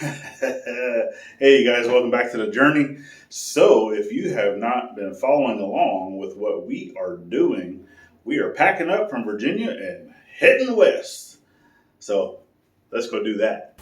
Hey, you guys, welcome back to the journey. So, if you have not been following along with what we are doing, we are packing up from Virginia and heading west. So, let's go do that.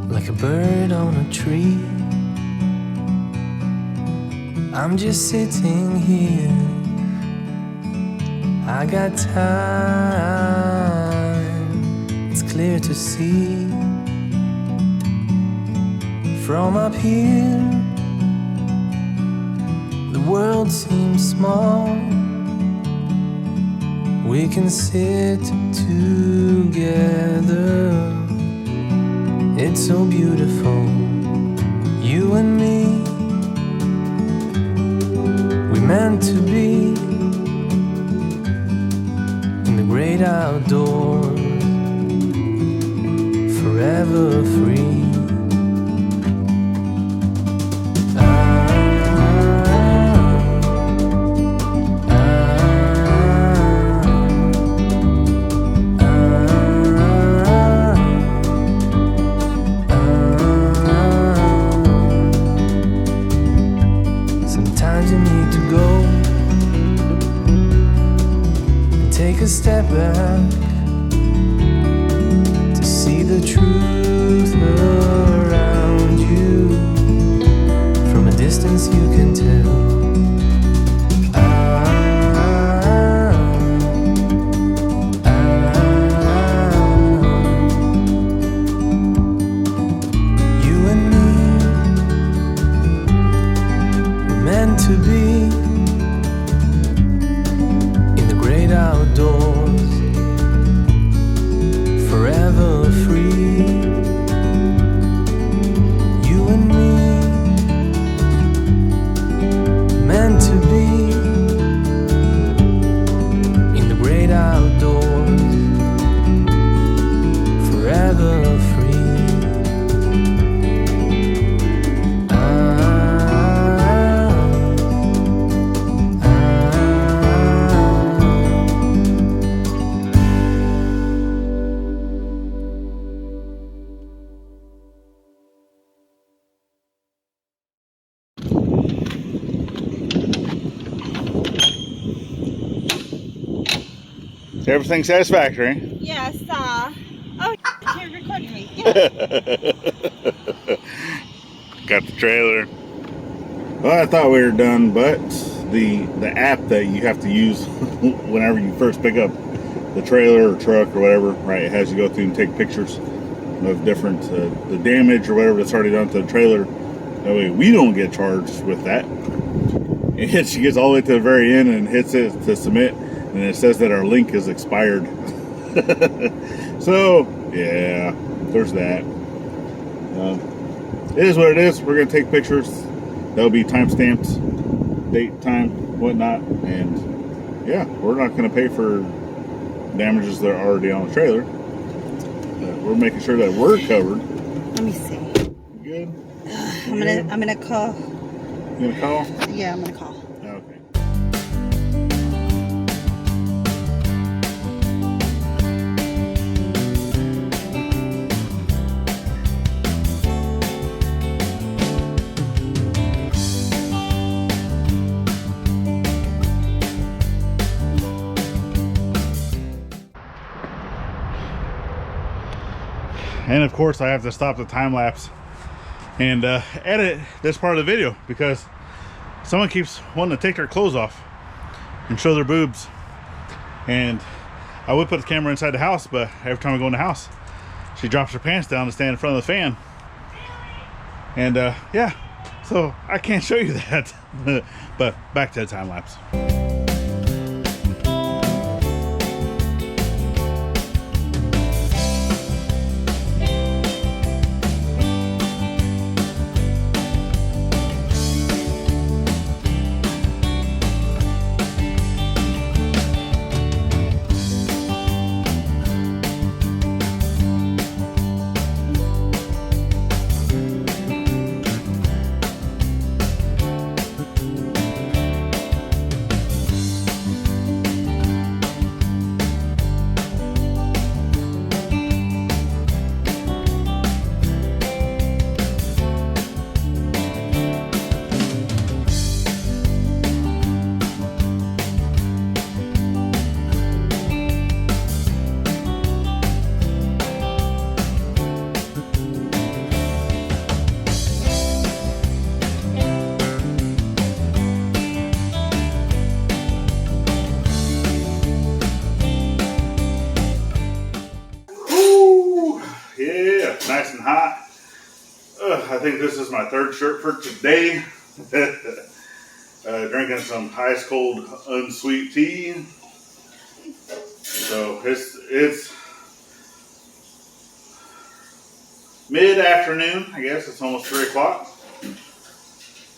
Like a bird on a tree, I'm just sitting here. I got time, it's clear to see. From up here, the world seems small. We can sit together. It's so beautiful, you and me. We meant to be in the great outdoors, forever free. Sometimes you need to go and take a step back to see the truth around you. From a distance you can tell. You and me, we're meant to be in the great outdoors, forever free. You and me, meant to be in the great outdoors, forever free. Everything satisfactory? Yes, oh, you're recording me. Got the trailer. Well, I thought we were done, but the app that you have to use whenever you first pick up the trailer or truck or whatever, right, it has you go through and take pictures of different the damage or whatever that's already done to the trailer. That way we don't get charged with that. And she gets all the way to the very end and hits it to submit, and it says that our link is expired. So yeah, there's that. It is what it is. We're gonna take pictures. That'll be time stamped, date, time, whatnot, and yeah, we're not gonna pay for damages that are already on the trailer. We're making sure that we're covered. Let me see. You good? I'm gonna call. You gonna call? Yeah, I'm gonna call. Okay. And of course I have to stop the time lapse and edit this part of the video because someone keeps wanting to take their clothes off and show their boobs. And I would put the camera inside the house, but every time I go in the house, she drops her pants down to stand in front of the fan. And yeah, so I can't show you that. But back to the time lapse. Nice and hot. I think this is my third shirt for today. Drinking some ice cold unsweet tea. So it's mid-afternoon, I guess. It's almost 3 o'clock.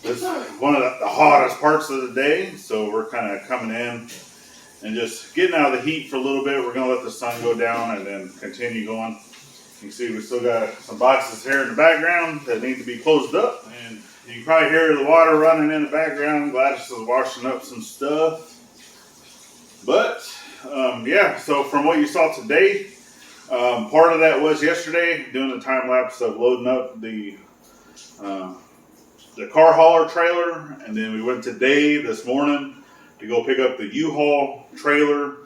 This is one of the hottest parts of the day, so we're kind of coming in and just getting out of the heat for a little bit. We're going to let the sun go down and then continue going. You can see we still got some boxes here in the background that need to be closed up, and you can probably hear the water running in the background. Gladys is washing up some stuff. But yeah, so from what you saw today, part of that was yesterday doing the time lapse of loading up the car hauler trailer, and then we went today this morning to go pick up the U-Haul trailer.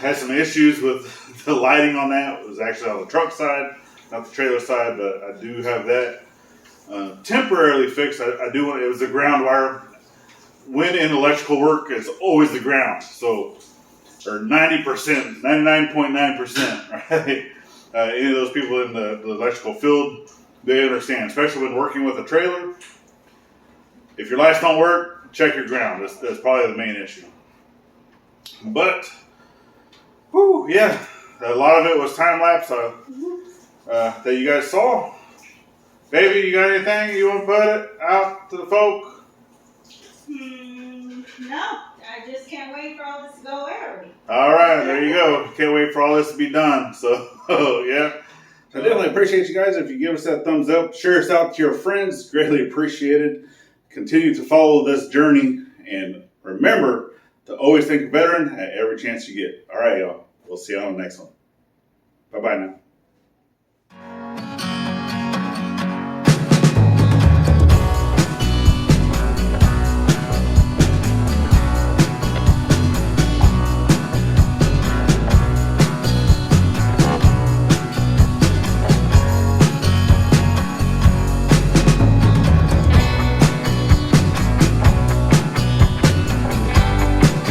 Had some issues with the lighting on that. It was actually on the truck side, not the trailer side, but I do have that temporarily fixed. I do want, it was the ground wire. When in electrical work, it's always the ground. So, or 90%, 99.9%, right? Any of those people in the electrical field, they understand, especially when working with a trailer. If your lights don't work, check your ground. That's probably the main issue. But, whew, yeah, a lot of it was time lapse that you guys saw. Baby, you got anything you want to put it out to the folk? No, I just can't wait for all this to go away. All right, there you go. Can't wait for all this to be done. So, yeah. I definitely appreciate you guys. If you give us that thumbs up, share us out to your friends. Greatly appreciated. Continue to follow this journey. And remember to always think of veteran at every chance you get. All right, y'all. We'll see you on the next one. Bye-bye now.